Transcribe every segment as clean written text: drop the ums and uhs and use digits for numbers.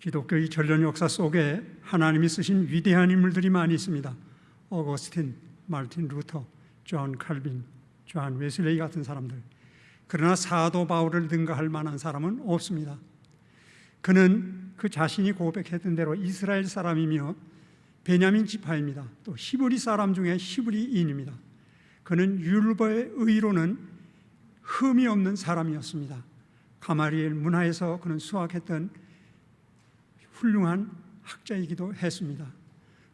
기독교의 전련 역사 속에 하나님이 쓰신 위대한 인물들이 많이 있습니다. 어거스틴, 마르틴 루터, 존 칼빈, 존 웨슬레이 같은 사람들. 그러나 사도 바울을 능가할 만한 사람은 없습니다. 그는 그 자신이 고백했던 대로 이스라엘 사람이며 베냐민 지파입니다. 또 히브리 사람 중에 히브리인입니다. 그는 율법의 의로는 흠이 없는 사람이었습니다. 가마리엘 문화에서 그는 수학했던 훌륭한 학자이기도 했습니다.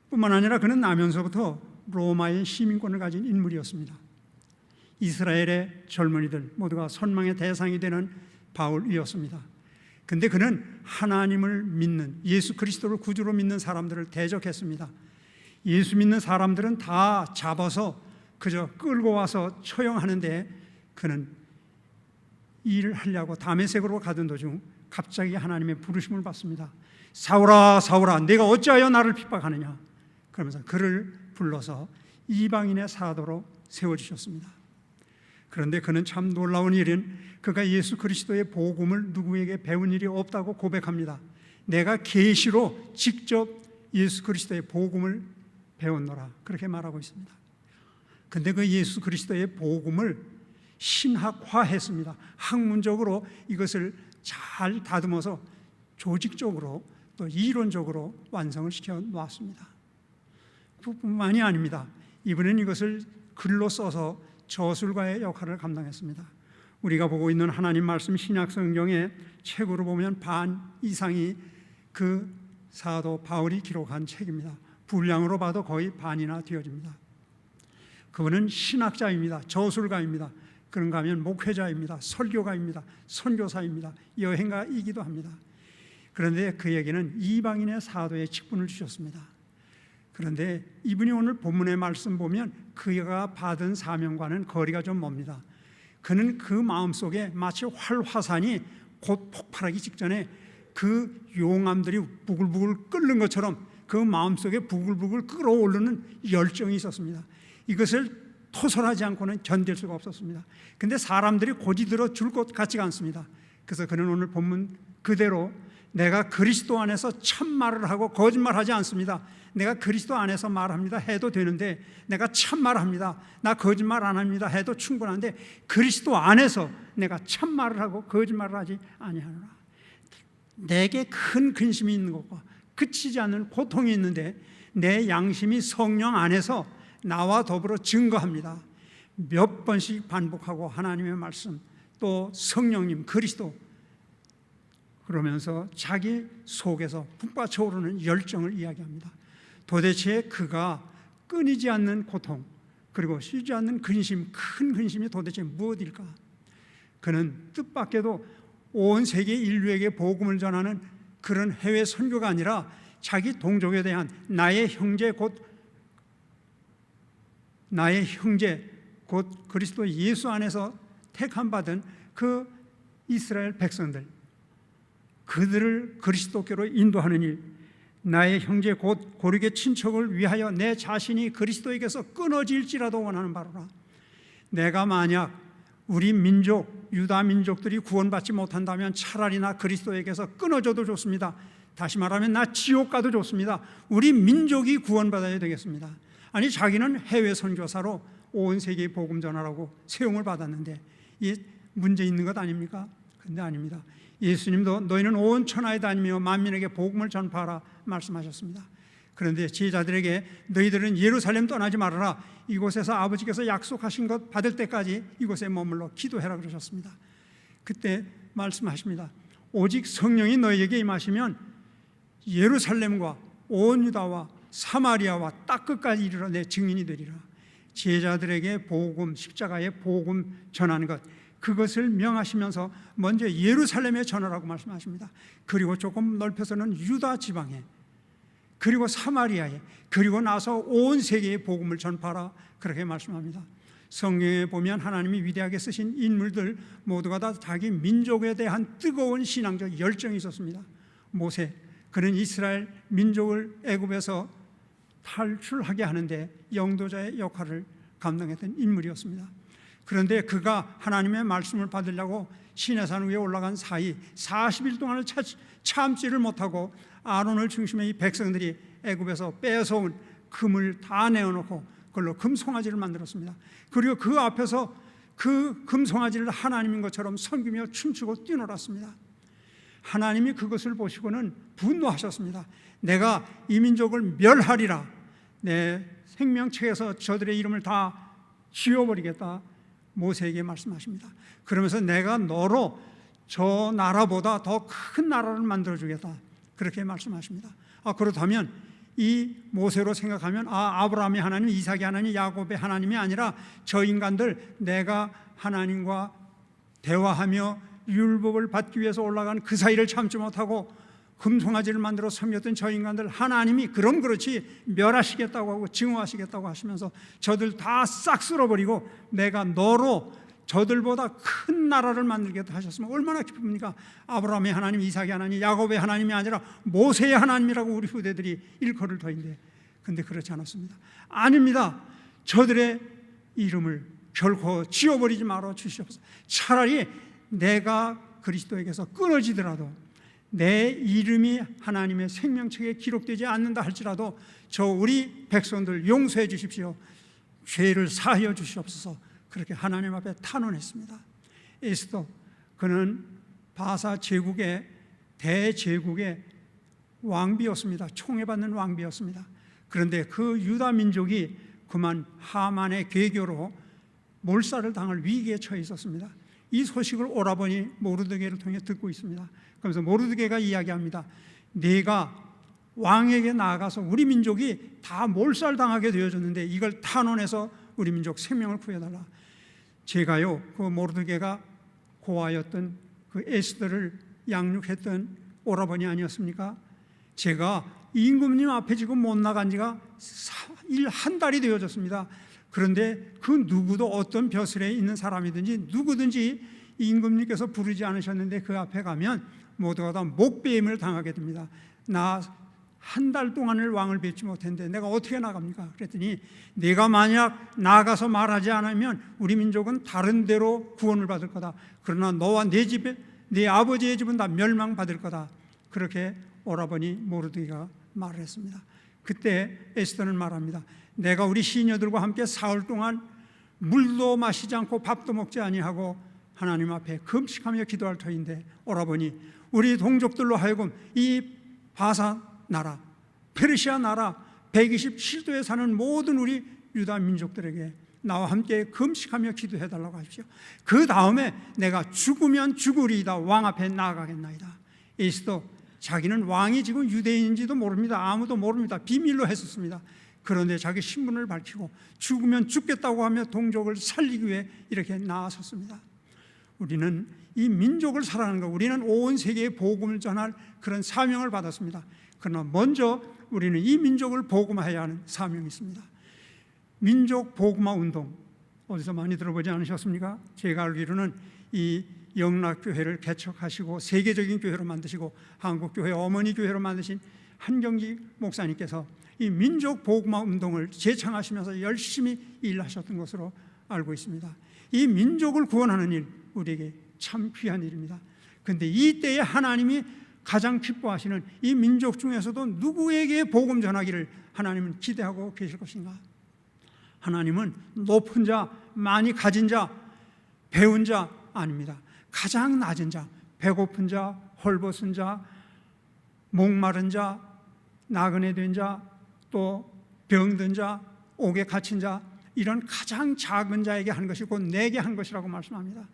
뿐만 아니라 그는 나면서부터 로마의 시민권을 가진 인물이었습니다. 이스라엘의 젊은이들 모두가 선망의 대상이 되는 바울이었습니다. 근데 그는 하나님을 믿는, 예수 그리스도를 구주로 믿는 사람들을 대적했습니다. 예수 믿는 사람들은 다 잡아서 그저 끌고 와서 처형하는데 그는 일을 하려고 다메섹으로 가던 도중 갑자기 하나님의 부르심을 받습니다. 사울아 사울아 내가 어찌하여 나를 핍박하느냐, 그러면서 그를 불러서 이방인의 사도로 세워주셨습니다. 그런데 그는 참 놀라운 일은 그가 예수 그리스도의 복음을 누구에게 배운 일이 없다고 고백합니다. 내가 계시로 직접 예수 그리스도의 복음을 배웠노라, 그렇게 말하고 있습니다. 근데 그 예수 그리스도의 복음을 신학화했습니다. 학문적으로 이것을 잘 다듬어서 조직적으로 또 이론적으로 완성을 시켜 놓았습니다. 그뿐만이 아닙니다. 이분은 이것을 글로 써서 저술가의 역할을 감당했습니다. 우리가 보고 있는 하나님 말씀 신약 성경의 책으로 보면 반 이상이 그 사도 바울이 기록한 책입니다. 분량으로 봐도 거의 반이나 되어집니다. 그분은 신학자입니다. 저술가입니다. 그런가 하면 목회자입니다. 설교가입니다. 선교사입니다. 여행가이기도 합니다. 그런데 그에게는 이방인의 사도의 직분을 주셨습니다. 그런데 이분이 오늘 본문의 말씀 보면 그가 받은 사명과는 거리가 좀 멉니다. 그는 그 마음속에 마치 활화산이 곧 폭발하기 직전에 그 용암들이 부글부글 끓는 것처럼 그 마음속에 부글부글 끓어오르는 열정이 있었습니다. 이것을 토설하지 않고는 견딜 수가 없었습니다. 그런데 사람들이 고지들어 줄 것 같지가 않습니다. 그래서 그는 오늘 본문 그대로 내가 그리스도 안에서 참말을 하고 거짓말하지 않습니다. 내가 그리스도 안에서 말합니다 해도 되는데 내가 참말합니다, 나 거짓말 안 합니다 해도 충분한데 그리스도 안에서 내가 참말을 하고 거짓말을 하지 아니하노라. 내게 큰 근심이 있는 것과 그치지 않는 고통이 있는데 내 양심이 성령 안에서 나와 더불어 증거합니다. 몇 번씩 반복하고 하나님의 말씀 또 성령님 그리스도 그러면서 자기 속에서 북받쳐 오르는 열정을 이야기합니다. 도대체 그가 끊이지 않는 고통 그리고 쉬지 않는 근심, 큰 근심이 도대체 무엇일까? 그는 뜻밖에도 온 세계 인류에게 복음을 전하는 그런 해외 선교가 아니라 자기 동족에 대한 나의 형제 곧 그리스도 예수 안에서 택함 받은 그 이스라엘 백성들, 그들을 그리스도께로 인도하는 일, 나의 형제 곧 고르게 친척을 위하여 내 자신이 그리스도에게서 끊어질지라도 원하는 바로라. 내가 만약 우리 민족, 유다 민족들이 구원받지 못한다면 차라리 나 그리스도에게서 끊어져도 좋습니다. 다시 말하면 나 지옥 가도 좋습니다. 우리 민족이 구원받아야 되겠습니다. 아니 자기는 해외 선교사로 온 세계에 복음 전하라고 세움을 받았는데 이 문제 있는 것 아닙니까? 근데 아닙니다. 예수님도 너희는 온 천하에 다니며 만민에게 복음을 전파하라 말씀하셨습니다. 그런데 제자들에게 너희들은 예루살렘 떠나지 말아라. 이곳에서 아버지께서 약속하신 것 받을 때까지 이곳에 머물러 기도해라 그러셨습니다. 그때 말씀하십니다. 오직 성령이 너희에게 임하시면 예루살렘과 온 유다와 사마리아와 땅 끝까지 이르러 내 증인이 되리라. 제자들에게 복음, 십자가의 복음 전하는 것, 그것을 명하시면서 먼저 예루살렘에 전하라고 말씀하십니다. 그리고 조금 넓혀서는 유다 지방에, 그리고 사마리아에, 그리고 나서 온 세계에 복음을 전파하라 그렇게 말씀합니다. 성경에 보면 하나님이 위대하게 쓰신 인물들 모두가 다 자기 민족에 대한 뜨거운 신앙적 열정이 있었습니다. 모세, 그는 이스라엘 민족을 애굽에서 탈출하게 하는데 영도자의 역할을 감당했던 인물이었습니다. 그런데 그가 하나님의 말씀을 받으려고 시내산 위에 올라간 사이 40일 동안을 참지를 못하고 아론을 중심에 이 백성들이 애굽에서 빼앗아온 금을 다 내어놓고 그걸로 금송아지를 만들었습니다. 그리고 그 앞에서 그 금송아지를 하나님인 것처럼 섬기며 춤추고 뛰놀았습니다. 하나님이 그것을 보시고는 분노하셨습니다. 내가 이 민족을 멸하리라. 내 생명책에서 저들의 이름을 다 지워버리겠다. 모세에게 말씀하십니다. 그러면서 내가 너로 저 나라보다 더 큰 나라를 만들어주겠다. 그렇게 말씀하십니다. 그렇다면 이 모세로 생각하면 아브라함의 하나님, 이삭의 하나님, 야곱의 하나님이 아니라 저 인간들, 내가 하나님과 대화하며 율법을 받기 위해서 올라간 그 사이를 참지 못하고 금송아지를 만들어 섬겼던 저 인간들, 하나님이 그럼 그렇지 멸하시겠다고 하고 증오하시겠다고 하시면서 저들 다 싹 쓸어버리고 내가 너로 저들보다 큰 나라를 만들겠다 하셨으면 얼마나 기쁩니까? 아브라함의 하나님, 이삭의 하나님, 야곱의 하나님이 아니라 모세의 하나님이라고 우리 후대들이 일컬을 터인데, 근데 그렇지 않았습니다. 아닙니다. 저들의 이름을 결코 지워버리지 말아 주시옵소서. 차라리 내가 그리스도에게서 끊어지더라도 내 이름이 하나님의 생명책에 기록되지 않는다 할지라도 저 우리 백성들 용서해 주십시오. 죄를 사하여 주시옵소서. 그렇게 하나님 앞에 탄원했습니다. 에스더, 그는 바사 제국의 대제국의 왕비였습니다. 총애받는 왕비였습니다. 그런데 그 유다 민족이 그만 하만의 괴교로 몰살을 당할 위기에 처해 있었습니다. 이 소식을 오라버니 모르드게를 통해 듣고 있습니다. 그러면서 모르드게가 이야기합니다. 네가 왕에게 나아가서 우리 민족이 다 몰살당하게 되어졌는데 이걸 탄원해서 우리 민족 생명을 구해달라. 제가요, 그 모르드게가 고아였던 그 에스더를 양육했던 오라버니 아니었습니까? 제가 임금님 앞에 지금 못 나간 지가 한 달이 되어졌습니다. 그런데 그 누구도 어떤 벼슬에 있는 사람이든지 누구든지 임금님께서 부르지 않으셨는데 그 앞에 가면 모두가 다 목배임을 당하게 됩니다. 나 한 달 동안을 왕을 뵙지 못했는데 내가 어떻게 나갑니까? 그랬더니 내가 만약 나가서 말하지 않으면 우리 민족은 다른 데로 구원을 받을 거다. 그러나 너와 내 집에, 내 아버지의 집은 다 멸망받을 거다. 그렇게 오라버니 모르드게가 말을 했습니다. 그때 에스더는 말합니다. 내가 우리 시녀들과 함께 사흘 동안 물도 마시지 않고 밥도 먹지 아니하고 하나님 앞에 금식하며 기도할 터인데 오라버니, 우리 동족들로 하여금 이 바사 나라, 페르시아 나라 127도에 사는 모든 우리 유다 민족들에게 나와 함께 금식하며 기도해달라고 하십시오. 그 다음에 내가 죽으면 죽으리이다. 왕 앞에 나아가겠나이다. 에스더, 자기는 왕이 지금 유대인인지도 모릅니다. 아무도 모릅니다. 비밀로 했었습니다. 그런데 자기 신분을 밝히고 죽으면 죽겠다고 하며 동족을 살리기 위해 이렇게 나아섰습니다. 우리는 이 민족을 사랑하는 것, 우리는 온 세계에 복음을 전할 그런 사명을 받았습니다. 그러나 먼저 우리는 이 민족을 복음화해야 하는 사명이 있습니다. 민족 복음화 운동, 어디서 많이 들어보지 않으셨습니까? 제가 알기로는 이 영락교회를 개척하시고 세계적인 교회로 만드시고 한국교회 어머니 교회로 만드신 한경지 목사님께서 이 민족 복음화 운동을 재창하시면서 열심히 일하셨던 것으로 알고 있습니다. 이 민족을 구원하는 일, 우리에게 참 귀한 일입니다. 그런데 이때에 하나님이 가장 기뻐하시는 이 민족 중에서도 누구에게 복음 전하기를 하나님은 기대하고 계실 것인가? 하나님은 높은 자, 많이 가진 자, 배운 자 아닙니다. 가장 낮은 자, 배고픈 자, 헐벗은 자, 목마른 자, 나그네 된 자, 또 병든 자, 옥에 갇힌 자, 이런 가장 작은 자에게 한 것이 곧 내게 한 것이라고 말씀합니다.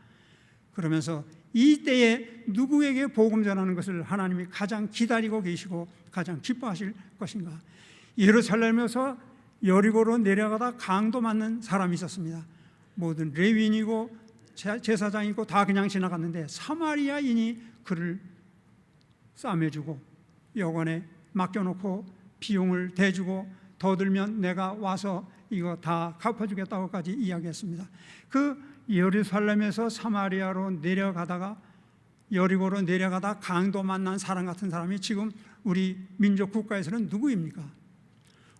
그러면서 이 때에 누구에게 복음 전하는 것을 하나님이 가장 기다리고 계시고 가장 기뻐하실 것인가? 예루살렘에서 여리고로 내려가다 강도 맞는 사람이 있었습니다. 모든 레위인이고 제사장이고 다 그냥 지나갔는데 사마리아인이 그를 싸매주고 여관에 맡겨놓고 비용을 대주고 더 들면 내가 와서 이거 다 갚아주겠다고까지 이야기했습니다. 그 예루살렘에서 사마리아로 내려가다가 여리고로 내려가다 강도 만난 사람 같은 사람이 지금 우리 민족 국가에서는 누구입니까?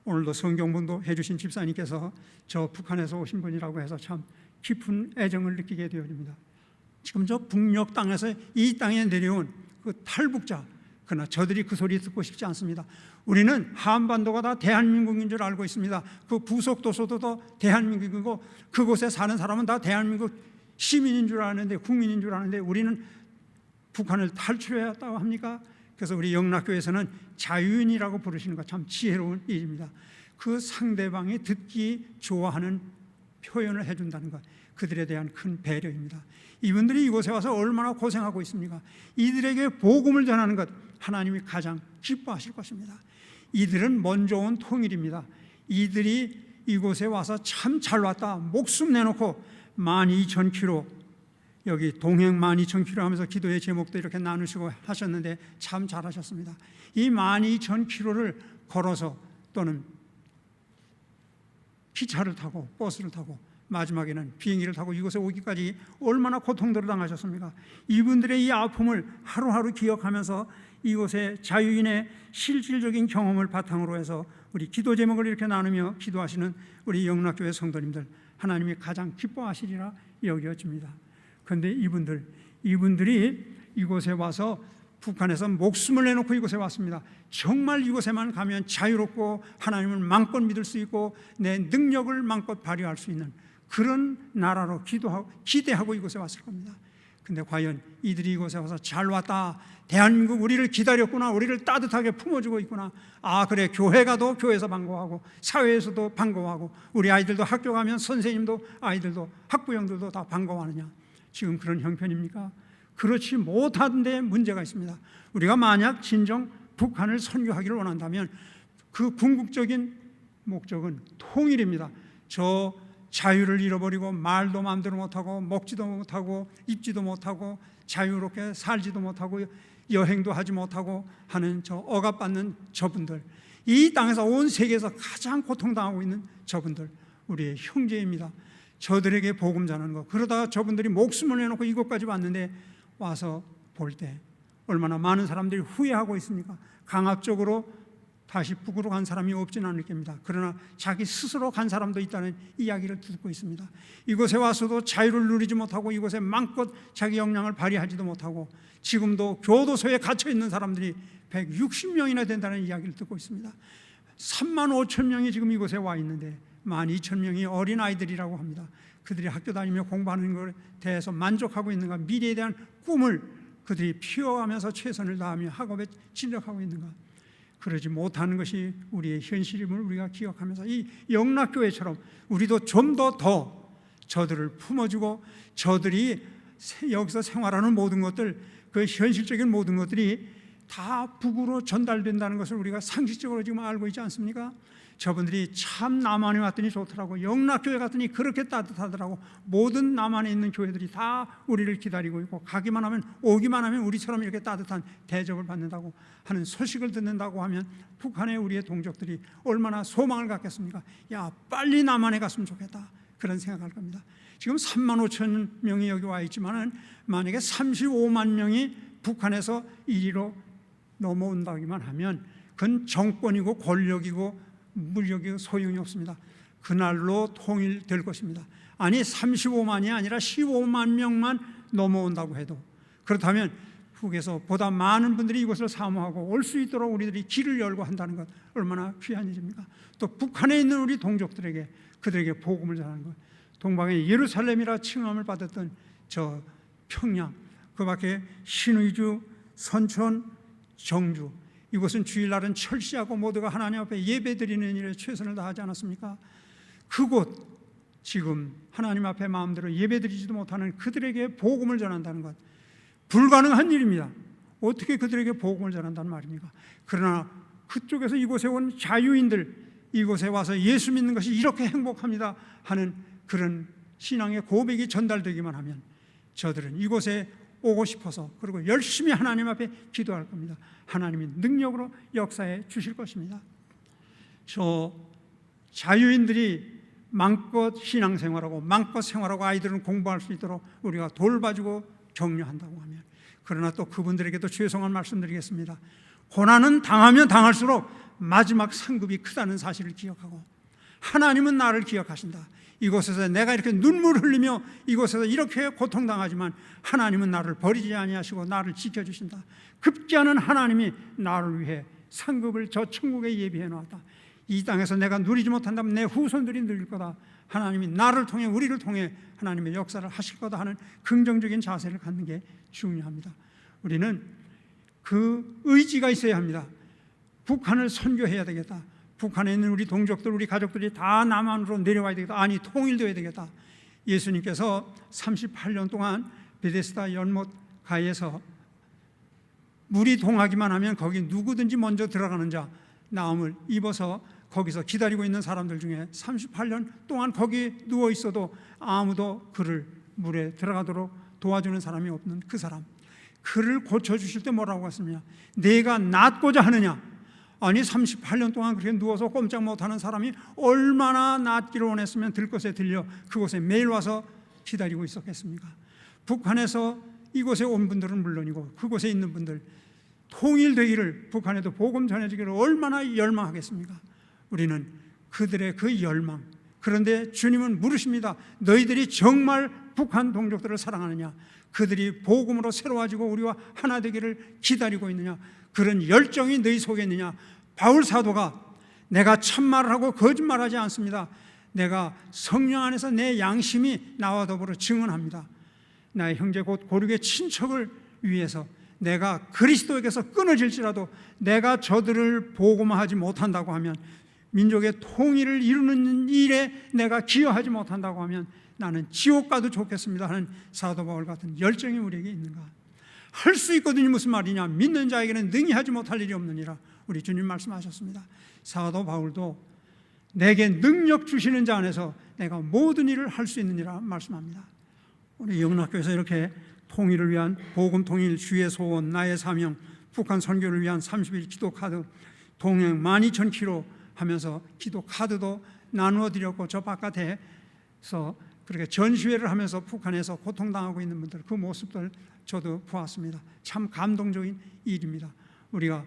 오늘도 성경본도 해주신 집사님께서 저 북한에서 오신 분이라고 해서 참 깊은 애정을 느끼게 되어집니다. 지금 저 북녘 땅에서 이 땅에 내려온 그 탈북자, 그러나 저들이 그 소리 듣고 싶지 않습니다. 우리는 한반도가 다 대한민국인 줄 알고 있습니다. 그 부속도서도 다 대한민국이고 그곳에 사는 사람은 다 대한민국 시민인 줄 아는데, 국민인 줄 아는데 우리는 북한을 탈출해야 했다고 합니까? 그래서 우리 영락교에서는 자유인이라고 부르시는 것 참 지혜로운 일입니다. 그 상대방이 듣기 좋아하는 표현을 해준다는 것, 그들에 대한 큰 배려입니다. 이분들이 이곳에 와서 얼마나 고생하고 있습니까? 이들에게 복음을 전하는 것, 하나님이 가장 기뻐하실 것입니다. 이들은 먼저 온 통일입니다. 이들이 이곳에 와서 참 잘 왔다, 목숨 내놓고 12,000km, 여기 동행 12,000km 하면서 기도의 제목도 이렇게 나누시고 하셨는데 참 잘하셨습니다. 이 12,000km를 걸어서 또는 기차를 타고 버스를 타고 마지막에는 비행기를 타고 이곳에 오기까지 얼마나 고통들을 당하셨습니까? 이분들의 이 아픔을 하루하루 기억하면서 이곳의 자유인의 실질적인 경험을 바탕으로 해서 우리 기도 제목을 이렇게 나누며 기도하시는 우리 영락교회 성도님들, 하나님이 가장 기뻐하시리라 여겨집니다. 그런데 이분들이 이곳에 와서 북한에서 목숨을 내놓고 이곳에 왔습니다. 정말 이곳에만 가면 자유롭고 하나님을 마음껏 믿을 수 있고 내 능력을 마음껏 발휘할 수 있는 그런 나라로 기대하고 이곳에 왔을 겁니다. 근데 과연 이들이 이곳에 와서 잘 왔다, 대한민국 우리를 기다렸구나, 우리를 따뜻하게 품어주고 있구나, 아 그래 교회 가도 교회에서 반가워하고 사회에서도 반가워하고 우리 아이들도 학교 가면 선생님도 아이들도 학부형들도 다 반가워하느냐, 지금 그런 형편입니까? 그렇지 못한데 문제가 있습니다. 우리가 만약 진정 북한을 선교하기를 원한다면 그 궁극적인 목적은 통일입니다. 저 자유를 잃어버리고 말도 마음대로 못하고 먹지도 못하고 입지도 못하고 자유롭게 살지도 못하고 여행도 하지 못하고 하는 저 억압받는 저분들, 이 땅에서 온 세계에서 가장 고통당하고 있는 저분들, 우리의 형제입니다. 저들에게 복음 전하는 거, 그러다가 저분들이 목숨을 내놓고 이곳까지 왔는데 와서 볼 때 얼마나 많은 사람들이 후회하고 있습니까? 강압적으로 다시 북으로 간 사람이 없지는 않을 겁니다. 그러나 자기 스스로 간 사람도 있다는 이야기를 듣고 있습니다. 이곳에 와서도 자유를 누리지 못하고 이곳에 마음껏 자기 역량을 발휘하지도 못하고 지금도 교도소에 갇혀 있는 사람들이 160명이나 된다는 이야기를 듣고 있습니다. 35,000명이 지금 이곳에 와 있는데 12,000명이 어린아이들이라고 합니다. 그들이 학교 다니며 공부하는 것에 대해서 만족하고 있는가, 미래에 대한 꿈을 그들이 피워가면서 최선을 다하며 학업에 진력하고 있는가, 그러지 못하는 것이 우리의 현실임을 우리가 기억하면서 이 영락교회처럼 우리도 좀 더 저들을 품어주고 저들이 여기서 생활하는 모든 것들, 그 현실적인 모든 것들이 다 북으로 전달된다는 것을 우리가 상식적으로 지금 알고 있지 않습니까? 저분들이 참 남한에 왔더니 좋더라고, 영락교회 갔더니 그렇게 따뜻하더라고, 모든 남한에 있는 교회들이 다 우리를 기다리고 있고 가기만 하면, 오기만 하면 우리처럼 이렇게 따뜻한 대접을 받는다고 하는 소식을 듣는다고 하면 북한의 우리의 동족들이 얼마나 소망을 갖겠습니까? 야, 빨리 남한에 갔으면 좋겠다, 그런 생각할 겁니다. 지금 35,000명이 여기 와 있지만 만약에 35만 명이 북한에서 이리로 넘어온다기만 하면 그건 정권이고 권력이고 물력이 소용이 없습니다. 그날로 통일될 것입니다. 아니 35만이 아니라 15만 명만 넘어온다고 해도, 그렇다면 북에서 보다 많은 분들이 이곳을 사모하고 올 수 있도록 우리들이 길을 열고 한다는 것, 얼마나 귀한 일입니까? 또 북한에 있는 우리 동족들에게, 그들에게 복음을 전하는 것, 동방의 예루살렘이라 칭함을 받았던 저 평양, 그 밖에 신의주, 선천, 정주, 이곳은 주일날은 철시하고 모두가 하나님 앞에 예배드리는 일에 최선을 다하지 않았습니까? 그곳 지금 하나님 앞에 마음대로 예배드리지도 못하는 그들에게 복음을 전한다는 것, 불가능한 일입니다. 어떻게 그들에게 복음을 전한다는 말입니까? 그러나 그쪽에서 이곳에 온 자유인들, 이곳에 와서 예수 믿는 것이 이렇게 행복합니다 하는 그런 신앙의 고백이 전달되기만 하면 저들은 이곳에 오고 싶어서, 그리고 열심히 하나님 앞에 기도할 겁니다. 하나님이 능력으로 역사해 주실 것입니다. 저 자유인들이 마음껏 신앙생활하고 마음껏 생활하고 아이들은 공부할 수 있도록 우리가 돌봐주고 격려한다고 하면, 그러나 또 그분들에게도 죄송한 말씀드리겠습니다. 고난은 당하면 당할수록 마지막 상급이 크다는 사실을 기억하고 하나님은 나를 기억하신다. 이곳에서 내가 이렇게 눈물 흘리며 이곳에서 이렇게 고통당하지만 하나님은 나를 버리지 아니하시고 나를 지켜주신다. 급기야는 하나님이 나를 위해 상급을 저 천국에 예비해 놓았다. 이 땅에서 내가 누리지 못한다면 내 후손들이 누릴 거다. 하나님이 나를 통해 우리를 통해 하나님의 역사를 하실 거다 하는 긍정적인 자세를 갖는 게 중요합니다. 우리는 그 의지가 있어야 합니다. 북한을 선교해야 되겠다. 북한에 있는 우리 동족들, 우리 가족들이 다 남한으로 내려와야 되겠다. 아니, 통일되어야 되겠다. 예수님께서 38년 동안 베데스다 연못 가에서 물이 동하기만 하면 거기 누구든지 먼저 들어가는 자, 나음을 입어서 거기서 기다리고 있는 사람들 중에 38년 동안 거기 누워 있어도 아무도 그를 물에 들어가도록 도와주는 사람이 없는 그 사람, 그를 고쳐주실 때 뭐라고 했습니까? 내가 낫고자 하느냐? 아니, 38년 동안 그렇게 누워서 꼼짝 못하는 사람이 얼마나 낫기를 원했으면 들것에 들려 그곳에 매일 와서 기다리고 있었겠습니까? 북한에서 이곳에 온 분들은 물론이고 그곳에 있는 분들, 통일되기를, 북한에도 복음 전해지기를 얼마나 열망하겠습니까? 우리는 그들의 그 열망, 그런데 주님은 물으십니다. 너희들이 정말 북한 동족들을 사랑하느냐? 그들이 복음으로 새로워지고 우리와 하나 되기를 기다리고 있느냐? 그런 열정이 너희 속에 있느냐? 바울 사도가 내가 참말을 하고 거짓말하지 않습니다. 내가 성령 안에서 내 양심이 나와 더불어 증언합니다. 나의 형제 곧 고륙의 친척을 위해서 내가 그리스도에게서 끊어질지라도 내가 저들을 복음화하지 못한다고 하면, 민족의 통일을 이루는 일에 내가 기여하지 못한다고 하면 나는 지옥 가도 좋겠습니다 하는 사도 바울 같은 열정이 우리에게 있는가? 할 수 있거든요. 무슨 말이냐? 믿는 자에게는 능히 하지 못할 일이 없느니라. 우리 주님 말씀하셨습니다. 사도 바울도 내게 능력 주시는 자 안에서 내가 모든 일을 할 수 있느니라 말씀합니다. 우리 영락교에서 이렇게 통일을 위한 복음 통일, 주의 소원, 나의 사명, 북한 선교를 위한 30일 기도 카드, 동행 12,000km 하면서 기도 카드도 나누어 드렸고, 저 바깥에서 그렇게 전시회를 하면서 북한에서 고통당하고 있는 분들 그 모습들 저도 보았습니다. 참 감동적인 일입니다. 우리가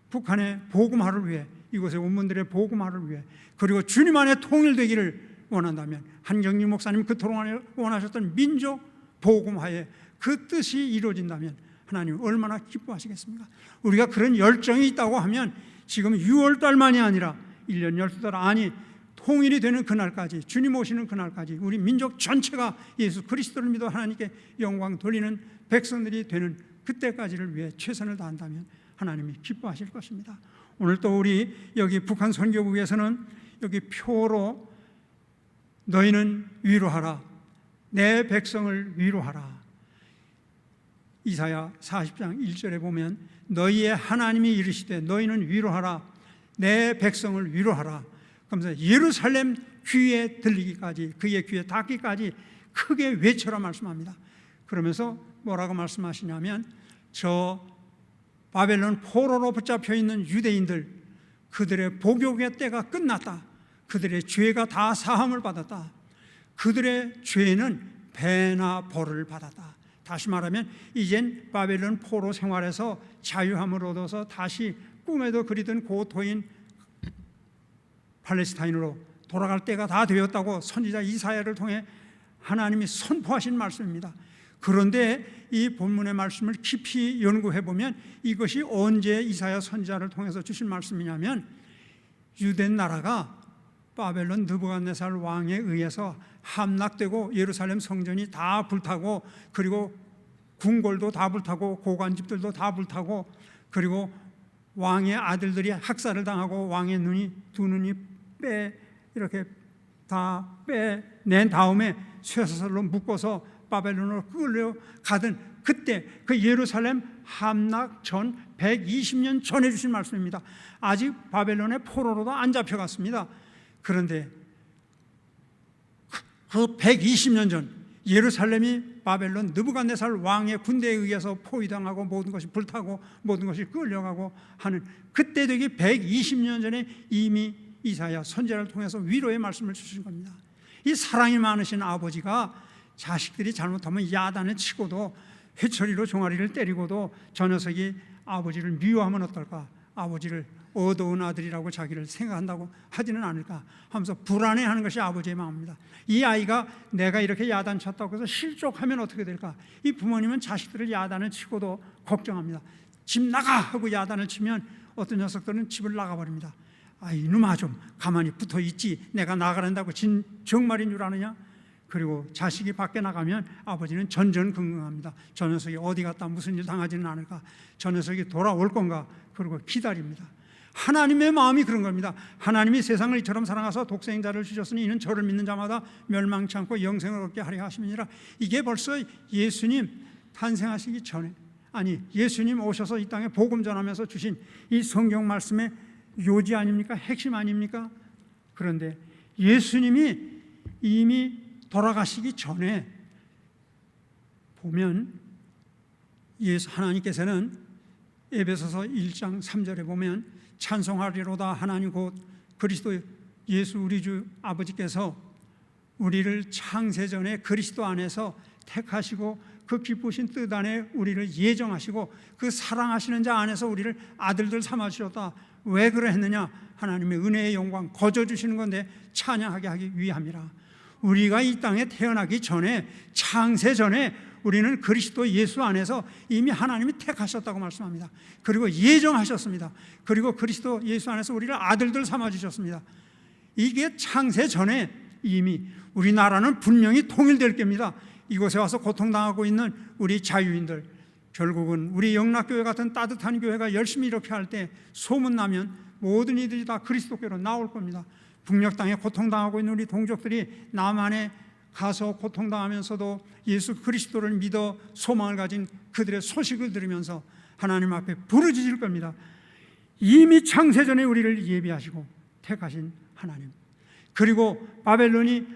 북한의 복음화를 위해, 이곳에 온 분들의 복음화를 위해, 그리고 주님 안에 통일되기를 원한다면 한경림 목사님 그토록 원하셨던 민족 복음화의 그 뜻이 이루어진다면 하나님 얼마나 기뻐하시겠습니까? 우리가 그런 열정이 있다고 하면 지금 6월달만이 아니라 1년 12달, 아니 통일이 되는 그날까지, 주님 오시는 그날까지 우리 민족 전체가 예수 그리스도를 믿어 하나님께 영광 돌리는 백성들이 되는 그때까지를 위해 최선을 다한다면 하나님이 기뻐하실 것입니다. 오늘 또 우리 여기 북한 선교국에서는 여기 표로 너희는 위로하라, 내 백성을 위로하라. 이사야 40장 1절에 보면 너희의 하나님이 이르시되 너희는 위로하라, 내 백성을 위로하라. 그러면서 예루살렘 귀에 들리기까지, 그의 귀에 닿기까지 크게 외쳐라 말씀합니다. 그러면서 뭐라고 말씀하시냐면, 저 바벨론 포로로 붙잡혀 있는 유대인들, 그들의 복역의 때가 끝났다. 그들의 죄가 다 사함을 받았다. 그들의 죄는 배나 벌을 받았다. 다시 말하면 이젠 바벨론 포로 생활에서 자유함을 얻어서 다시 꿈에도 그리던 고토인 팔레스타인으로 돌아갈 때가 다 되었다고 선지자 이사야를 통해 하나님이 선포하신 말씀입니다. 그런데 이 본문의 말씀을 깊이 연구해 보면 이것이 언제 이사야 선지자를 통해서 주신 말씀이냐면, 유대 나라가 바벨론 느부갓네살 왕에 의해서 함락되고 예루살렘 성전이 다 불타고, 그리고 궁궐도 다 불타고 고관집들도 다 불타고, 그리고 왕의 아들들이 학살을 당하고 왕의 눈이, 두 눈이 이렇게 다 빼낸 다음에 쇠사슬로 묶어서 바벨론으로 끌려가던 그때, 그 예루살렘 함락 전 120년 전에 주신 말씀입니다. 아직 바벨론의 포로로도 안 잡혀갔습니다. 그런데 그 120년 전 예루살렘이 바벨론 느부갓네살 왕의 군대에 의해서 포위당하고 모든 것이 불타고 모든 것이 끌려가고 하는 그때 되기 120년 전에 이미 이사야 선지자를 통해서 위로의 말씀을 주신 겁니다. 이 사랑이 많으신 아버지가 자식들이 잘못하면 야단을 치고도 회초리로 종아리를 때리고도 저 녀석이 아버지를 미워하면 어떨까? 아버지를 어두운 아들이라고 자기를 생각한다고 하지는 않을까 하면서 불안해하는 것이 아버지의 마음입니다. 이 아이가 내가 이렇게 야단쳤다고 해서 실족하면 어떻게 될까? 이 부모님은 자식들을 야단을 치고도 걱정합니다. 집 나가 하고 야단을 치면 어떤 녀석들은 집을 나가버립니다. 아, 이놈아 좀 가만히 붙어있지, 내가 나가란다고 정말인 줄 아느냐? 그리고 자식이 밖에 나가면 아버지는 전전긍긍합니다. 저 녀석이 어디 갔다 무슨 일 당하지는 않을까? 저 녀석이 돌아올 건가? 그리고 기다립니다. 하나님의 마음이 그런 겁니다. 하나님이 세상을 이처럼 사랑하사 독생자를 주셨으니 이는 저를 믿는 자마다 멸망치 않고 영생을 얻게 하려 하심이니라. 이게 벌써 예수님 탄생하시기 전에, 아니 예수님 오셔서 이 땅에 복음 전하면서 주신 이 성경 말씀의 요지 아닙니까? 핵심 아닙니까? 그런데 예수님이 이미 돌아가시기 전에 보면 하나님께서는 에베소서 1장 3절에 보면 찬송하리로다 하나님 곧 그리스도 예수 우리 주 아버지께서 우리를 창세전에 그리스도 안에서 택하시고 그 기쁘신 뜻 안에 우리를 예정하시고 그 사랑하시는 자 안에서 우리를 아들들 삼아주셨다. 왜 그러했느냐? 하나님의 은혜의 영광 거저 주시는 건데 찬양하게 하기 위함이라. 우리가 이 땅에 태어나기 전에, 창세 전에 우리는 그리스도 예수 안에서 이미 하나님이 택하셨다고 말씀합니다. 그리고 예정하셨습니다. 그리고 그리스도 예수 안에서 우리를 아들들 삼아주셨습니다. 이게 창세 전에 이미 우리나라는 분명히 통일될 겁니다. 이곳에 와서 고통당하고 있는 우리 자유인들, 결국은 우리 영락교회 같은 따뜻한 교회가 열심히 이렇게 할 때 소문나면 모든 이들이 다 그리스도교로 나올 겁니다. 북녘 땅에 고통당하고 있는 우리 동족들이 남한에 가서 고통당하면서도 예수 그리스도를 믿어 소망을 가진 그들의 소식을 들으면서 하나님 앞에 부르짖을 겁니다. 이미 창세전에 우리를 예비하시고 택하신 하나님, 그리고 바벨론이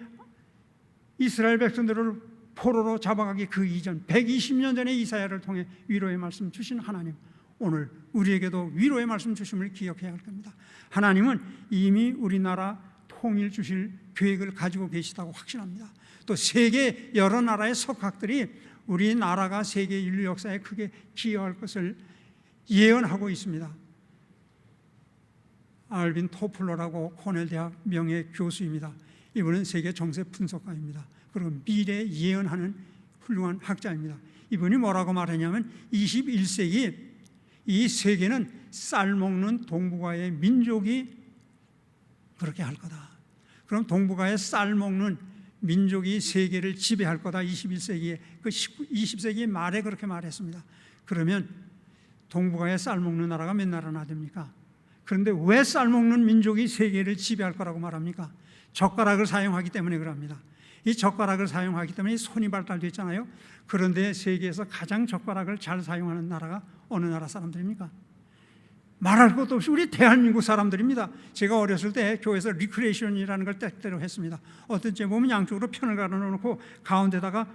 이스라엘 백성들을 포로로 잡아가기 그 이전 120년 전에 이사야를 통해 위로의 말씀 주신 하나님, 오늘 우리에게도 위로의 말씀 주심을 기억해야 할 겁니다. 하나님은 이미 우리나라 통일 주실 계획을 가지고 계시다고 확신합니다. 또 세계 여러 나라의 석학들이 우리나라가 세계 인류 역사에 크게 기여할 것을 예언하고 있습니다. 알빈 토플러라고 코넬 대학 명예 교수입니다. 이분은 세계 정세 분석가입니다. 그리고 미래 예언하는 훌륭한 학자입니다. 이분이 뭐라고 말하냐면 21세기 이 세계는 쌀 먹는 동북아의 민족이 그렇게 할 거다. 그럼 동북아의 쌀 먹는 민족이 세계를 지배할 거다. 21세기에 그 20세기 말에 그렇게 말했습니다. 그러면 동북아의 쌀 먹는 나라가 몇 나라나 됩니까? 그런데 왜 쌀 먹는 민족이 세계를 지배할 거라고 말합니까? 젓가락을 사용하기 때문에 그럽니다. 이 젓가락을 사용하기 때문에 손이 발달됐잖아요. 그런데 세계에서 가장 젓가락을 잘 사용하는 나라가 어느 나라 사람들입니까? 말할 것도 없이 우리 대한민국 사람들입니다. 제가 어렸을 때 교회에서 리크레이션이라는 걸 때때로 했습니다. 어떤 때 보면 양쪽으로 편을 갈아놓고 가운데다가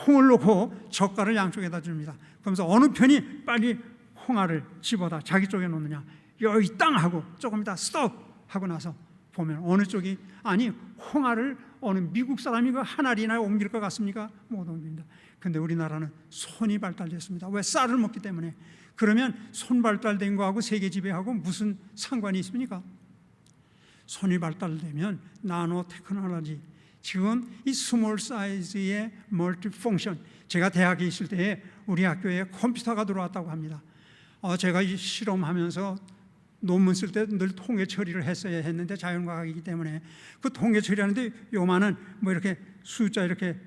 홍을 놓고 젓갈을 양쪽에다 줍니다. 그러면서 어느 편이 빨리 홍알을 집어다 자기 쪽에 놓느냐, 여기 땅 하고 조금 이따 스톱 하고 나서 보면 어느 쪽이, 아니 홍알을 어느 미국 사람이 그 한 알이나 옮길 것 같습니까? 못 옮깁니다. 근데 우리나라는 손이 발달됐습니다. 왜? 쌀을 먹기 때문에. 그러면 손 발달된 거하고 세계 지배하고 무슨 상관이 있습니까? 손이 발달되면 나노 테크놀로지, 지금 이 스몰 사이즈의 멀티 펑션, 제가 대학에 있을 때에 우리 학교에 컴퓨터가 들어왔다고 합니다. 제가 이 실험하면서 논문 쓸 때 늘 통계 처리를 했어야 했는데 자연과학이기 때문에 그 통계 처리하는데 요만한 뭐 이렇게 숫자 이렇게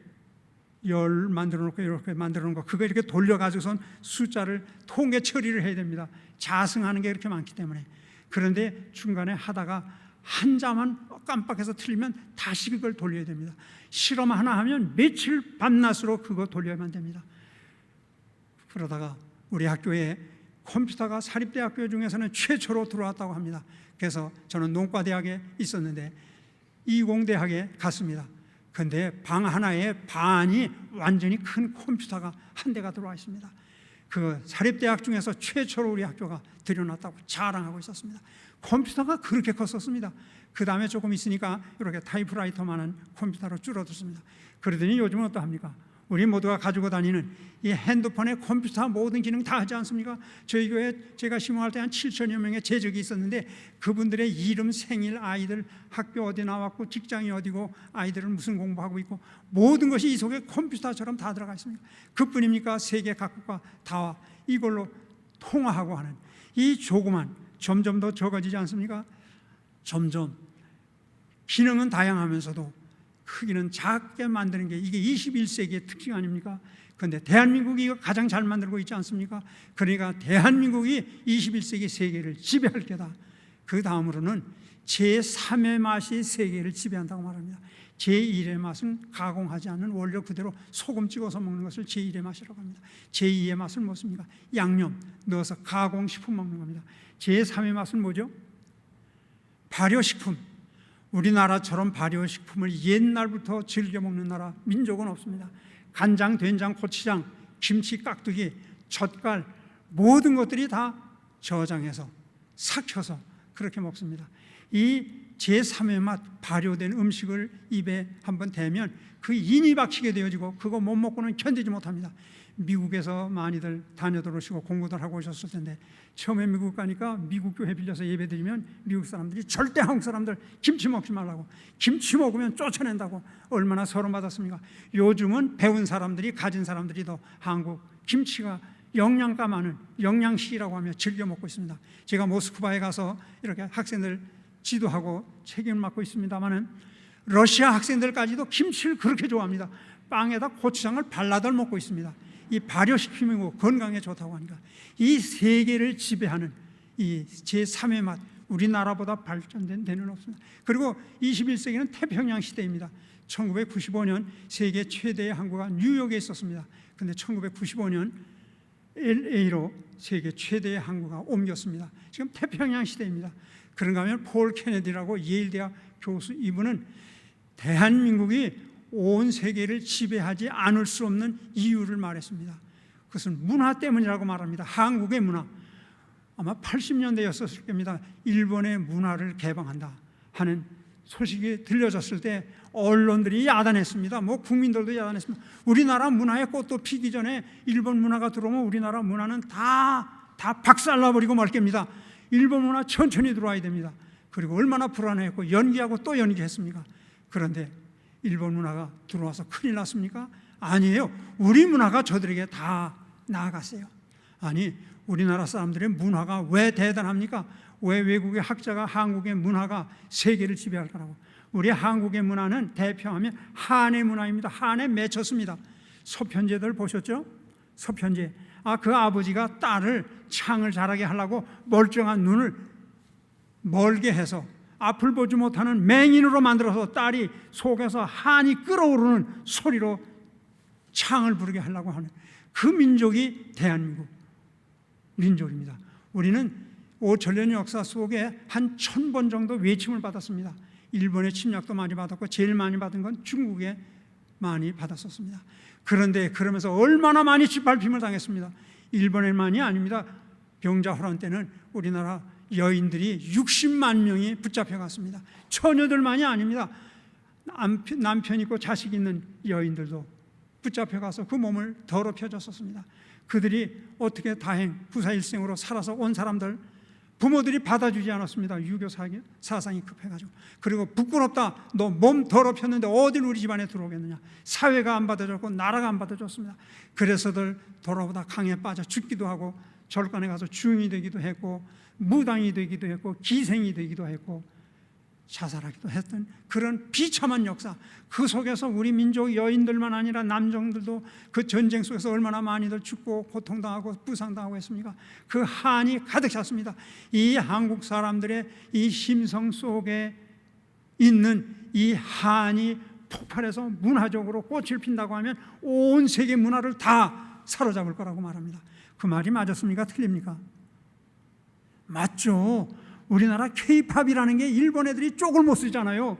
열 만들어 놓고 이렇게 만들어 놓은 거, 그거 이렇게 돌려가지고선 숫자를 통계 처리를 해야 됩니다. 자승하는 게 그렇게 많기 때문에. 그런데 중간에 하다가 한 자만 깜빡해서 틀리면 다시 그걸 돌려야 됩니다. 실험 하나 하면 며칠 밤낮으로 그거 돌려야만 됩니다. 그러다가 우리 학교에 컴퓨터가 사립대학교 중에서는 최초로 들어왔다고 합니다. 그래서 저는 농과대학에 있었는데 이공대학에 갔습니다. 그런데 방 하나에 반이 완전히 큰 컴퓨터가 한 대가 들어와 있습니다. 그 사립대학 중에서 최초로 우리 학교가 들여놨다고 자랑하고 있었습니다. 컴퓨터가 그렇게 컸었습니다. 그 다음에 조금 있으니까 이렇게 타이프라이터만한 컴퓨터로 줄어들습니다. 그러더니 요즘은 어떠합니까? 우리 모두가 가지고 다니는 이 핸드폰에 컴퓨터 모든 기능 다 하지 않습니까? 저희 교회 제가 심호할 때 한 7천여 명의 재적이 있었는데 그분들의 이름, 생일, 아이들, 학교 어디 나왔고 직장이 어디고 아이들은 무슨 공부하고 있고 모든 것이 이 속에 컴퓨터처럼 다 들어가 있습니다. 그뿐입니까? 세계 각국과 다 이걸로 통화하고 하는 이 조그만, 점점 더 적어지지 않습니까? 점점 기능은 다양하면서도 크기는 작게 만드는 게 이게 21세기의 특징 아닙니까? 그런데 대한민국이 이거 가장 잘 만들고 있지 않습니까? 그러니까 대한민국이 21세기 세계를 지배할 게다. 그 다음으로는 제3의 맛이 세계를 지배한다고 말합니다. 제1의 맛은 가공하지 않은 원료 그대로 소금 찍어서 먹는 것을 제1의 맛이라고 합니다. 제2의 맛은 무엇입니까? 양념 넣어서 가공식품 먹는 겁니다. 제3의 맛은 뭐죠? 발효식품. 우리나라처럼 발효식품을 옛날부터 즐겨 먹는 나라, 민족은 없습니다. 간장, 된장, 고추장, 김치, 깍두기, 젓갈 모든 것들이 다 저장해서 삭혀서 그렇게 먹습니다. 이 제3의 맛, 발효된 음식을 입에 한번 대면 그 인이 박히게 되어지고 그거 못 먹고는 견디지 못합니다. 미국에서 많이들 다녀들어오시고 공부들 하고 오셨을 텐데 처음에 미국 가니까 미국 교회 빌려서 예배드리면 미국 사람들이 절대 한국 사람들 김치 먹지 말라고, 김치 먹으면 쫓아낸다고 얼마나 서름받았습니까? 요즘은 배운 사람들이, 가진 사람들이 더 한국 김치가 영양가 많은 영양식이라고 하며 즐겨 먹고 있습니다. 제가 모스크바에 가서 이렇게 학생들 지도하고 책임을 맡고 있습니다만은 러시아 학생들까지도 김치를 그렇게 좋아합니다. 빵에다 고추장을 발라들 먹고 있습니다. 이 발효식품이고 건강에 좋다고 하니까 이 세계를 지배하는 이 제3의 맛, 우리나라보다 발전된 데는 없습니다. 그리고 21세기는 태평양 시대입니다. 1995년 세계 최대의 항구가 뉴욕에 있었습니다. 그런데 1995년 LA로 세계 최대의 항구가 옮겼습니다. 지금 태평양 시대입니다. 그런가 하면 폴 케네디라고 예일대학 교수, 이분은 대한민국이 온 세계를 지배하지 않을 수 없는 이유를 말했습니다. 그것은 문화 때문이라고 말합니다. 한국의 문화. 아마 80년대였었을 겁니다. 일본의 문화를 개방한다 하는 소식이 들려졌을 때 언론들이 야단했습니다. 뭐 국민들도 야단했습니다. 우리나라 문화의 꽃도 피기 전에 일본 문화가 들어오면 우리나라 문화는 다 박살나버리고 말 겁니다. 일본 문화 천천히 들어와야 됩니다. 그리고 얼마나 불안했고 연기하고 또 연기했습니까? 그런데 일본 문화가 들어와서 큰일 났습니까? 아니에요. 우리 문화가 저들에게 다 나아갔어요. 아니, 우리나라 사람들의 문화가 왜 대단합니까? 왜 외국의 학자가 한국의 문화가 세계를 지배할 거라고? 우리 한국의 문화는 대표하면 한의 문화입니다. 한에 맺혔습니다. 서편제들 보셨죠? 서편제. 그 아버지가 딸을 창을 잘하게 하려고 멀쩡한 눈을 멀게 해서 앞을 보지 못하는 맹인으로 만들어서 딸이 속에서 한이 끓어오르는 소리로 창을 부르게 하려고 하는 그 민족이 대한민국 민족입니다. 우리는 5천년 역사 속에 한 1000번 정도 외침을 받았습니다. 일본의 침략도 많이 받았고 제일 많이 받은 건 중국에 많이 받았었습니다. 그런데 그러면서 얼마나 많이 짓밟힘을 당했습니다. 일본에만이 아닙니다. 병자호란 때는 우리나라 여인들이 60만 명이 붙잡혀갔습니다. 처녀들만이 아닙니다. 남편 있고 자식 있는 여인들도 붙잡혀가서 그 몸을 더럽혀졌었습니다. 그들이 어떻게 다행 구사일생으로 살아서 온 사람들 부모들이 받아주지 않았습니다. 유교 사상이 급해가지고. 그리고 부끄럽다, 너 몸 더럽혔는데 어딜 우리 집안에 들어오겠느냐. 사회가 안 받아줬고 나라가 안 받아줬습니다. 그래서들 돌아오다 강에 빠져 죽기도 하고 절간에 가서 중이 되기도 했고 무당이 되기도 했고 기생이 되기도 했고 자살하기도 했던 그런 비참한 역사, 그 속에서 우리 민족 여인들만 아니라 남정들도 그 전쟁 속에서 얼마나 많이들 죽고 고통당하고 부상당하고 했습니까? 그 한이 가득 찼습니다. 이 한국 사람들의 이 심성 속에 있는 이 한이 폭발해서 문화적으로 꽃을 핀다고 하면 온 세계 문화를 다 사로잡을 거라고 말합니다. 그 말이 맞았습니까? 틀립니까? 맞죠. 우리나라 K-팝이라는 게 일본 애들이 쪽을 못 쓰잖아요.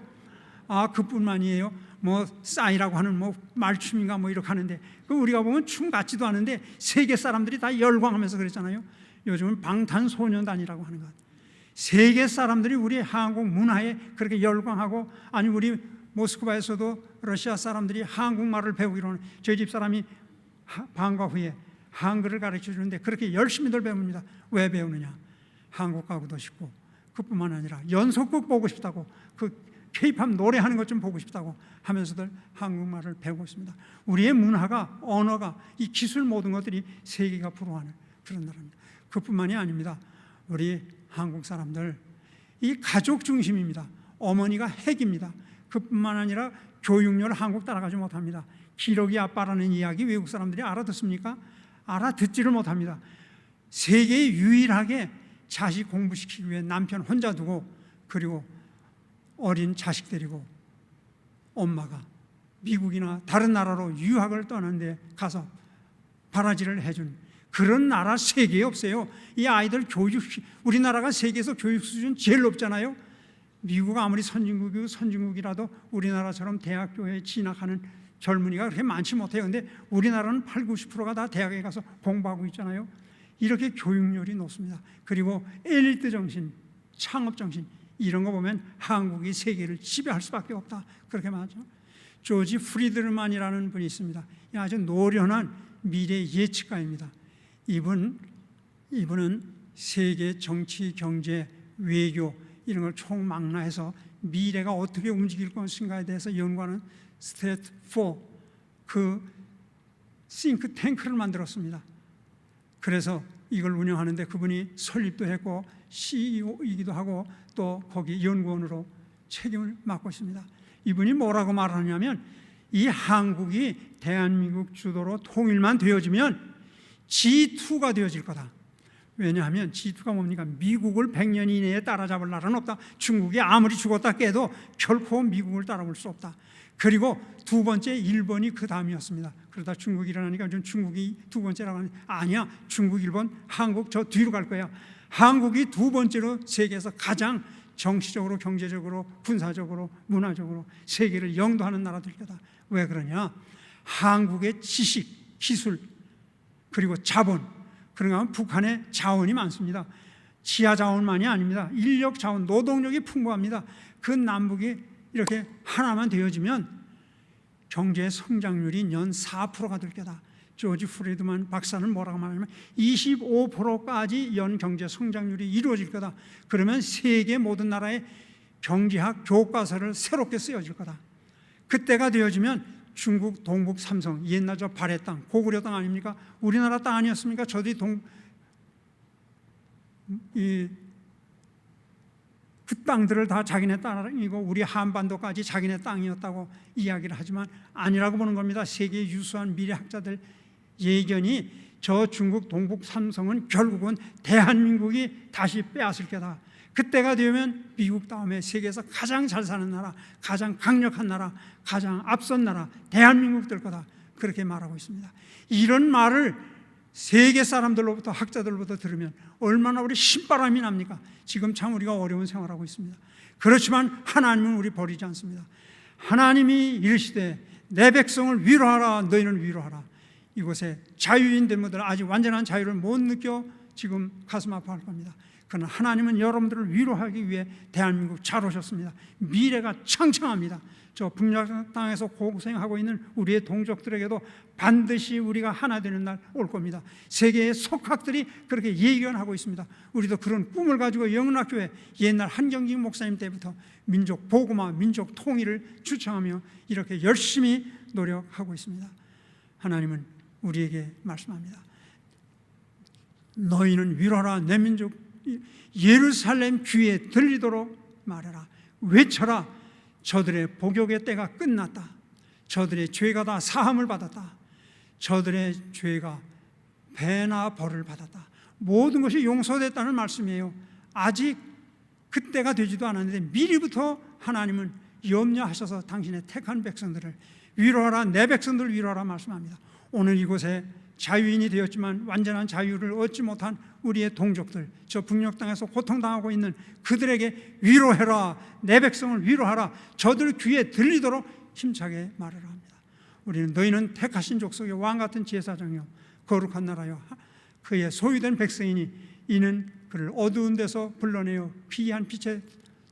그뿐만이에요. 뭐 싸이라고 하는 뭐 말춤인가 뭐 이렇게 하는데 그 우리가 보면 춤 같지도 않은데 세계 사람들이 다 열광하면서 그랬잖아요. 요즘은 방탄소년단이라고 하는 것. 세계 사람들이 우리 한국 문화에 그렇게 열광하고, 아니 우리 모스크바에서도 러시아 사람들이 한국말을 배우기로 하는, 저희 집 사람이 방과 후에 한글을 가르쳐 주는데 그렇게 열심히들 배웁니다. 왜 배우느냐? 한국 가고도 싶고, 그뿐만 아니라 연속극 보고 싶다고, 그 K-팝 노래하는 것 좀 보고 싶다고 하면서들 한국말을 배우고 있습니다. 우리의 문화가, 언어가, 이 기술 모든 것들이 세계가 부러워하는 그런 나라입니다. 그뿐만이 아닙니다. 우리 한국 사람들 이 가족 중심입니다. 어머니가 핵입니다. 그뿐만 아니라 교육열 한국 따라가지 못합니다. 기러기 아빠라는 이야기 외국 사람들이 알아듣습니까? 알아듣지를 못합니다. 세계에 유일하게 자식 공부시키기 위해 남편 혼자 두고, 그리고 어린 자식 데리고 엄마가 미국이나 다른 나라로 유학을 떠나는데 가서 바라지를 해준 그런 나라 세계에 없어요. 이 아이들 교육, 우리나라가 세계에서 교육 수준 제일 높잖아요. 미국 아무리 선진국이라도 우리나라처럼 대학교에 진학하는 젊은이가 그렇게 많지 못해요. 근데 우리나라는 80~90%가 다 대학에 가서 공부하고 있잖아요. 이렇게 교육열이 높습니다. 그리고 엘리트 정신, 창업 정신, 이런 거 보면 한국이 세계를 지배할 수밖에 없다, 그렇게 말하죠. 조지 프리드만이라는 분이 있습니다. 아주 노련한 미래 예측가입니다. 이분은 세계 정치, 경제, 외교 이런 걸 총망라해서 미래가 어떻게 움직일 것인가에 대해서 연구하는 스태트포 그 싱크탱크를 만들었습니다. 그래서 이걸 운영하는데 그분이 설립도 했고 CEO이기도 하고 또 거기 연구원으로 책임을 맡고 있습니다. 이분이 뭐라고 말하냐면, 이 한국이 대한민국 주도로 통일만 되어지면 G2가 되어질 거다. 왜냐하면 G2가 뭡니까? 미국을 100년 이내에 따라잡을 나라는 없다. 중국이 아무리 죽었다 깨도 결코 미국을 따라올 수 없다. 그리고 두 번째 일본이 그 다음이었습니다. 그러다 중국이 일어나니까 좀 중국이 두 번째라고 하니, 아니야, 중국, 일본, 한국 저 뒤로 갈 거야. 한국이 두 번째로 세계에서 가장 정치적으로, 경제적으로, 군사적으로, 문화적으로 세계를 영도하는 나라 될 거다. 왜 그러냐? 한국의 지식, 기술, 그리고 자본, 그런가 하면 북한의 자원이 많습니다. 지하 자원만이 아닙니다. 인력 자원, 노동력이 풍부합니다. 그 남북이 이렇게 하나만 되어지면 경제 성장률이 연 4%가 될 거다. 조지 프리드만 박사는 뭐라고 말하냐면 25%까지 연 경제 성장률이 이루어질 거다. 그러면 세계 모든 나라의 경제학 교과서를 새롭게 쓰여질 거다. 그때가 되어지면 중국 동북 삼성, 옛날 저 발해 땅, 고구려 땅 아닙니까? 우리나라 땅 아니었습니까? 저들이 그 땅들을 다 자기네 땅이고 우리 한반도까지 자기네 땅이었다고 이야기를 하지만 아니라고 보는 겁니다. 세계 유수한 미래학자들 예견이 저 중국 동북 삼성은 결국은 대한민국이 다시 빼앗을 거다. 그때가 되면 미국 다음에 세계에서 가장 잘 사는 나라, 가장 강력한 나라, 가장 앞선 나라 대한민국 될 거다, 그렇게 말하고 있습니다. 이런 말을 세계 사람들로부터, 학자들로부터 들으면 얼마나 우리 신바람이 납니까? 지금 참 우리가 어려운 생활하고 있습니다. 그렇지만 하나님은 우리 버리지 않습니다. 하나님이 이르시되 내 백성을 위로하라, 너희는 위로하라. 이곳에 자유인 됨들 아직 완전한 자유를 못 느껴 지금 가슴 아파할 겁니다. 그러나 하나님은 여러분들을 위로하기 위해 대한민국 잘 오셨습니다. 미래가 창창합니다. 저 북녘 땅에서 고생하고 있는 우리의 동족들에게도 반드시 우리가 하나 되는 날 올 겁니다. 세계의 석학들이 그렇게 예견하고 있습니다. 우리도 그런 꿈을 가지고 영락교회 옛날 한경직 목사님 때부터 민족 복음화, 민족 통일을 주창하며 이렇게 열심히 노력하고 있습니다. 하나님은 우리에게 말씀합니다. 너희는 위로하라, 내 민족 예루살렘 귀에 들리도록 말해라. 외쳐라. 저들의 복역의 때가 끝났다. 저들의 죄가 다 사함을 받았다. 저들의 죄가 배나 벌을 받았다. 모든 것이 용서됐다는 말씀이에요. 아직 그때가 되지도 않았는데 미리부터 하나님은 염려하셔서 당신의 택한 백성들을 위로하라, 내 백성들을 위로하라 말씀합니다. 오늘 이곳에 자유인이 되었지만 완전한 자유를 얻지 못한 우리의 동족들, 저 북녘 땅에서 고통당하고 있는 그들에게 위로해라, 내 백성을 위로하라, 저들 귀에 들리도록 힘차게 말하라 합니다. 우리는 너희는 택하신 족속의 왕같은 제사장이요 거룩한 나라요 그의 소유된 백성이니 이는 그를 어두운 데서 불러내어 귀한 빛에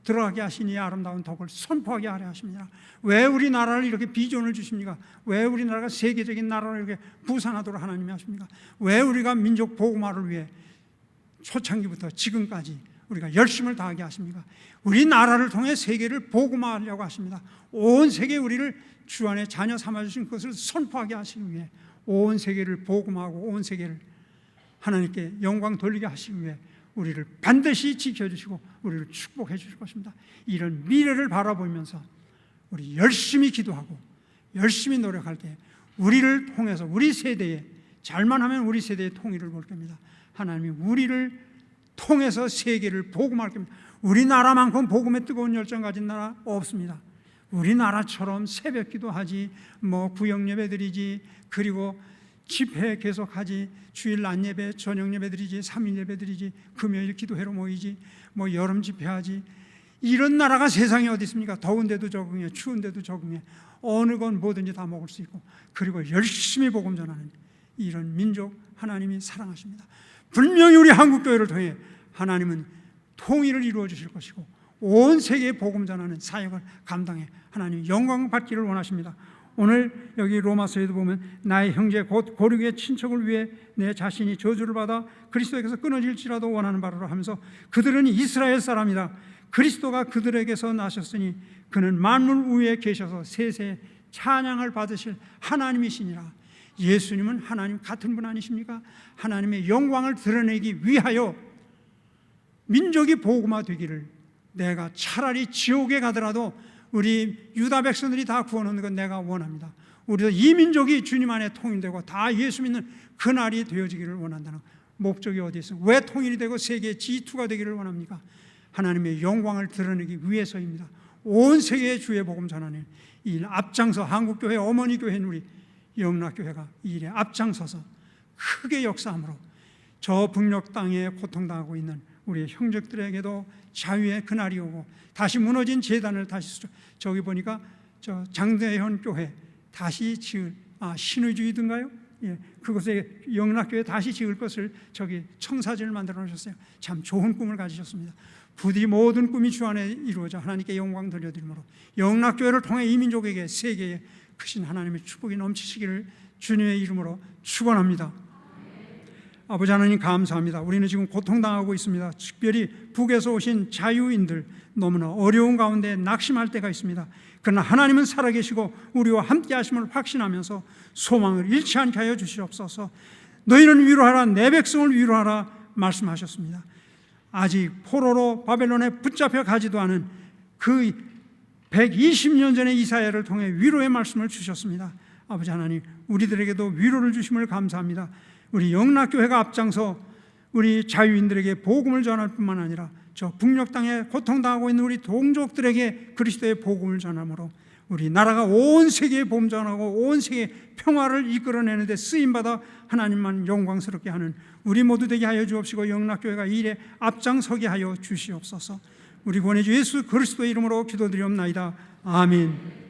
들어가게 하시니 아름다운 덕을 선포하게 하려 하십니다. 왜 우리나라를 이렇게 비전을 주십니까? 왜 우리나라가 세계적인 나라로 이렇게 부상하도록 하나님이 하십니까? 왜 우리가 민족 복음화를 위해 초창기부터 지금까지 우리가 열심을 다하게 하십니까? 우리나라를 통해 세계를 복음화하려고 하십니다. 온 세계 우리를 주 안에 자녀 삼아주신 것을 선포하게 하시기 위해 온 세계를 복음하고 온 세계를 하나님께 영광 돌리게 하시기 위해 우리를 반드시 지켜주시고 우리를 축복해 주실 것입니다. 이런 미래를 바라보면서 우리 열심히 기도하고 열심히 노력할 때 우리를 통해서 우리 세대에, 잘만 하면 우리 세대의 통일을 볼 겁니다. 하나님이 우리를 통해서 세계를 복음할 겁니다. 우리나라만큼 복음에 뜨거운 열정 가진 나라 없습니다. 우리나라처럼 새벽 기도하지, 구역 예배 드리지, 그리고 집회 계속하지, 주일 낮 예배, 저녁 예배 드리지, 3일 예배 드리지, 금요일 기도회로 모이지, 여름 집회하지, 이런 나라가 세상에 어디 있습니까? 더운데도 적응해, 추운데도 적응해, 어느 건 뭐든지 다 먹을 수 있고, 그리고 열심히 복음 전하는 이런 민족 하나님이 사랑하십니다. 분명히 우리 한국교회를 통해 하나님은 통일을 이루어 주실 것이고 온 세계에 복음 전하는 사역을 감당해 하나님 영광 받기를 원하십니다. 오늘 여기 로마서에도 보면 나의 형제 곧 고륙의 친척을 위해 내 자신이 저주를 받아 그리스도에게서 끊어질지라도 원하는 바로라 하면서 그들은 이스라엘 사람이다. 그리스도가 그들에게서 나셨으니 그는 만물 위에 계셔서 세세 찬양을 받으실 하나님이시니라. 예수님은 하나님 같은 분 아니십니까? 하나님의 영광을 드러내기 위하여 민족이 복음화 되기를, 내가 차라리 지옥에 가더라도 우리 유다 백성들이 다 구원 얻는 건 내가 원합니다. 우리도 이 민족이 주님 안에 통일되고 다 예수 믿는 그날이 되어지기를 원한다는 목적이 어디 있어요? 왜 통일이 되고 세계의 G2가 되기를 원합니까? 하나님의 영광을 드러내기 위해서입니다. 온 세계에 주의 복음 전하는 이 일 앞장서 한국교회 어머니 교회인 우리 영락교회가 이 일에 앞장서서 크게 역사함으로 저 북녘 땅에 고통당하고 있는 우리 형제들에게도 자유의 그날이 오고 다시 무너진 제단을 다시 저기 보니까 저 장대현 교회 다시 지을 신의주의든가요? 예, 그곳에 영락교회 다시 지을 것을 저기 청사진을 만들어 놓으셨어요. 참 좋은 꿈을 가지셨습니다. 부디 모든 꿈이 주 안에 이루어져 하나님께 영광 돌려드리므로 영락교회를 통해 이 민족에게 세계에 크신 하나님의 축복이 넘치시기를 주님의 이름으로 축원합니다. 아버지 하나님 감사합니다. 우리는 지금 고통당하고 있습니다. 특별히 북에서 오신 자유인들 너무나 어려운 가운데 낙심할 때가 있습니다. 그러나 하나님은 살아계시고 우리와 함께 하심을 확신하면서 소망을 잃지 않게 하여 주시옵소서. 너희는 위로하라, 내 백성을 위로하라 말씀하셨습니다. 아직 포로로 바벨론에 붙잡혀 가지도 않은 그 120년 전의 이사야를 통해 위로의 말씀을 주셨습니다. 아버지 하나님, 우리들에게도 위로를 주심을 감사합니다. 우리 영락교회가 앞장서 우리 자유인들에게 복음을 전할 뿐만 아니라 저 북녘 땅에 고통당하고 있는 우리 동족들에게 그리스도의 복음을 전함으로 우리 나라가 온 세계에 복음 전하고 온 세계에 평화를 이끌어내는 데 쓰임받아 하나님만 영광스럽게 하는 우리 모두 되게 하여 주옵시고 영락교회가 이 일에 앞장서게 하여 주시옵소서. 우리 구원의 주 예수 그리스도의 이름으로 기도드리옵나이다. 아멘.